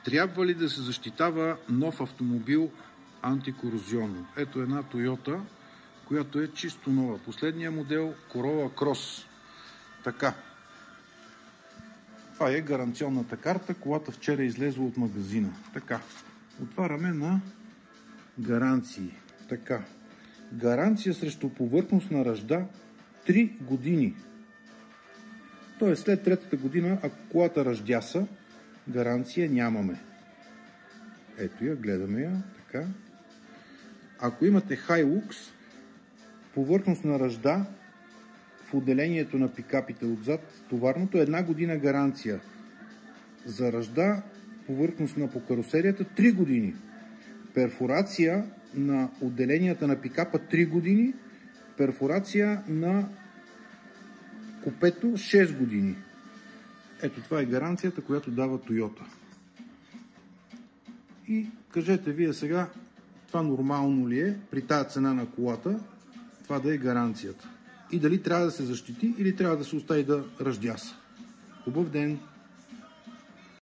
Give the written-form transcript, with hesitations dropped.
Трябва ли да се защитава нов автомобил антикорозионно? Ето една Toyota, която е чисто нова. Последния модел Corolla Cross. Така. Това е гаранционната карта. Колата вчера е излезла от магазина. Така. Отваряме на гаранции. Така. Гаранция срещу повърхностна ръжда 3 години. Тоест след третата година, ако колата ръждяса, гаранция нямаме. Ето я, гледаме я. Така. Ако имате Hilux, повърхностна ръжда в отделението на пикапите отзад, товарното, 1 година гаранция. За ръжда, повърхностна по карусерията, 3 години. Перфорация на отделенията на пикапа 3 години. Перфорация на купето 6 години. Ето това е гаранцията, която дава Toyota. И кажете вие сега, това нормално ли е при тази цена на колата, това да е гаранцията? И дали трябва да се защити или трябва да се остави да ръждяса? Хубав ден!